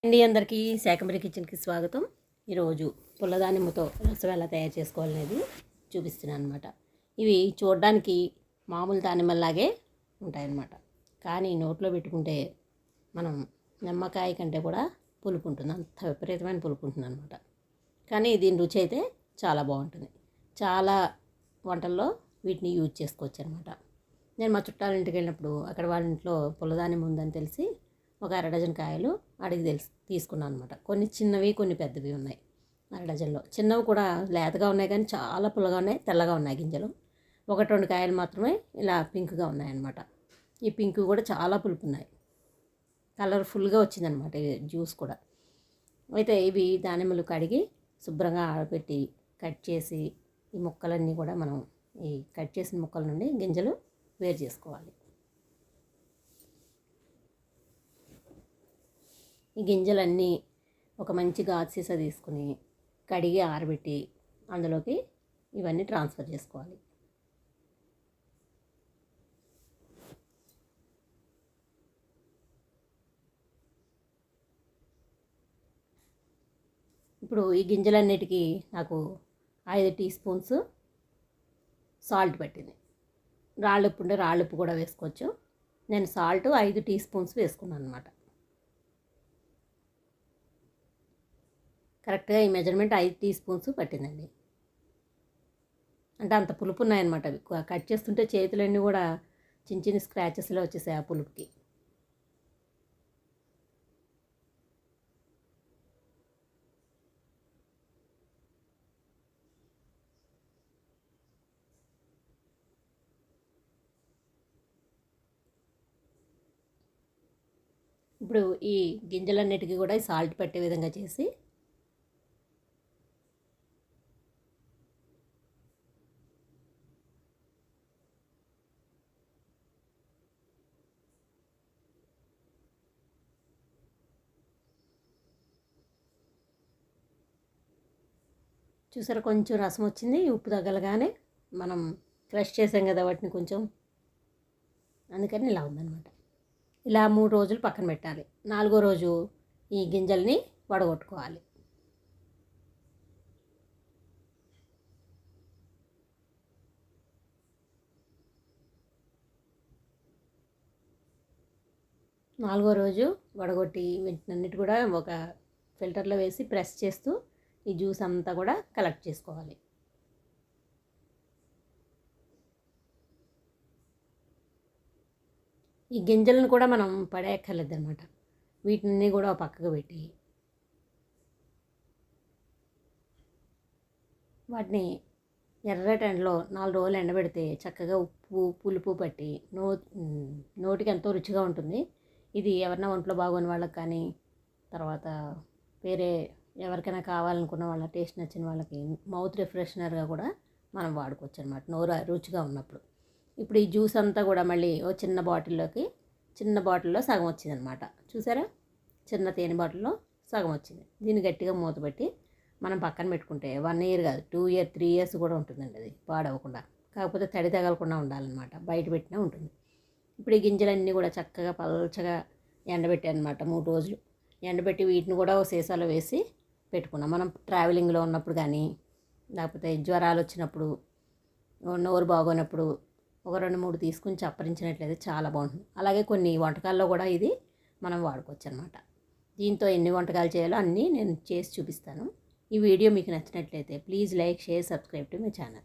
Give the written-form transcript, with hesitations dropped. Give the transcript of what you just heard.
అండి అందరికీ శాకంబరి కిచెన్కి స్వాగతం. ఈరోజు పుల్లదానిమ్మతో రసం ఎలా తయారు చేసుకోవాలనేది చూపిస్తున్నాను అనమాట. ఇవి చూడడానికి మామూలు దానిమ్మలాగే ఉంటాయన్నమాట. కానీ నోట్లో పెట్టుకుంటే మనం నిమ్మకాయ కంటే కూడా పులుపు ఉంటుంది, అంత విపరీతమైన పులుపు ఉంటుంది అనమాట. కానీ దీని రుచి అయితే చాలా బాగుంటుంది. చాలా వంటల్లో వీటిని యూజ్ చేసుకోవచ్చు అనమాట. నేను మా చుట్టాల ఇంటికి వెళ్ళినప్పుడు అక్కడ వాళ్ళ ఇంట్లో పుల్లదానిమ్మ ఉందని తెలిసి ఒక అరడజన్ కాయలు అడిగి తీసుకున్నాను అనమాట. కొన్ని చిన్నవి కొన్ని పెద్దవి ఉన్నాయి. అరడజన్లో చిన్నవి కూడా లేతగా ఉన్నాయి, కానీ చాలా పుల్లగా ఉన్నాయి, తెల్లగా ఉన్నాయి గింజలు. ఒకటి రెండు కాయలు మాత్రమే ఇలా పింక్గా ఉన్నాయన్నమాట. ఈ పింక్ కూడా చాలా పులుపు ఉన్నాయి, కలర్ఫుల్గా వచ్చిందనమాట జ్యూస్ కూడా. అయితే ఇవి దానిమ్మలు కడిగి శుభ్రంగా ఆరబెట్టి కట్ చేసి ఈ ముక్కలన్నీ కూడా మనం ఈ కట్ చేసిన ముక్కల నుండి గింజలు వేరు చేసుకోవాలి. ఈ గింజలన్నీ ఒక మంచి గాజు సీసా తీసుకుని కడిగి ఆరబెట్టి అందులోకి ఇవన్నీ ట్రాన్స్ఫర్ చేసుకోవాలి. ఇప్పుడు ఈ గింజలన్నిటికీ నాకు 5 టీ స్పూన్స్ సాల్ట్ పట్టింది. రాళ్ళుప్పు ఉంటే రాళ్ళుప్పు కూడా వేసుకోవచ్చు. నేను సాల్ట్ 5 టీ స్పూన్స్ వేసుకున్నాను అనమాట. కరెక్ట్గా ఈ మెజర్మెంట్ 5 టీ స్పూన్స్ పట్టిందండి. అంటే అంత పులుపు ఉన్నాయన్నమాట. అవి కట్ చేస్తుంటే చేతులన్నీ కూడా చిన్న చిన్న స్క్రాచెస్లో వచ్చేసాయి ఆ పులుపుకి. ఇప్పుడు ఈ గింజలన్నిటికీ కూడా ఈ సాల్ట్ పట్టే విధంగా చేసి చూసారా, కొంచెం రసం వచ్చింది. ఉప్పు తగలగానే మనం క్రష్ చేసాం కదా వాటిని కొంచెం, అందుకని ఇలా ఉందన్నమాట. ఇలా 3 రోజులు పక్కన పెట్టాలి. 4వ రోజు ఈ గింజల్ని వడగొట్టుకోవాలి. నాలుగో రోజు వడగొట్టి వీటన్నిటి కూడా ఒక ఫిల్టర్లో వేసి ప్రెస్ చేస్తూ ఈ జ్యూస్ అంతా కూడా కలెక్ట్ చేసుకోవాలి. ఈ గింజలను కూడా మనం పడేయక్కర్లేదన్నమాట. వీటిని కూడా పక్కకు పెట్టి వాటిని ఎర్రటి ఎండలో 4 రోజులు ఎండబెడితే చక్కగా ఉప్పు పులుపు పట్టి నోటికి ఎంతో రుచిగా ఉంటుంది. ఇది ఎవరైనా ఒంట్లో బాగోని వాళ్ళకి కానీ, తర్వాత వేరే ఎవరికైనా కావాలనుకున్న వాళ్ళ టేస్ట్ నచ్చిన వాళ్ళకి మౌత్ రిఫ్రెషనర్గా కూడా మనం వాడుకోవచ్చు అనమాట, నోరు రుచిగా ఉన్నప్పుడు. ఇప్పుడు ఈ జ్యూస్ అంతా కూడా మళ్ళీ ఓ చిన్న బాటిల్లో సగం వచ్చిందనమాట. చూసారా, చిన్న తేనె బాటిల్లో సగం వచ్చింది. దీన్ని గట్టిగా మూత పెట్టి మనం పక్కన పెట్టుకుంటే 1 ఇయర్ కాదు 2 ఇయర్ 3 ఇయర్స్ కూడా ఉంటుందండి. అది పాడవకుండా, కాకపోతే తడి తగలకుండా ఉండాలన్నమాట, బయట పెట్టినా ఉంటుంది. ఇప్పుడు ఈ గింజలన్నీ కూడా చక్కగా పల్చగా ఎండబెట్టాను అనమాట. 3 రోజులు ఎండబెట్టి వీటిని కూడా ఓ సీసాలో వేసి పెట్టుకున్నాం. మనం ట్రావెలింగ్లో ఉన్నప్పుడు కానీ, లేకపోతే జ్వరాలు వచ్చినప్పుడు, నోరు బాగోనప్పుడు ఒక 2-3 తీసుకుని చప్పరించినట్లయితే చాలా బాగుంటుంది. అలాగే కొన్ని వంటకాల్లో కూడా ఇది మనం వాడుకోవచ్చు అనమాట. దీంతో ఎన్ని వంటకాలు చేయాలో అన్నీ నేను చేసి చూపిస్తాను. ఈ వీడియో మీకు నచ్చినట్లయితే please like, share, subscribe to my channel.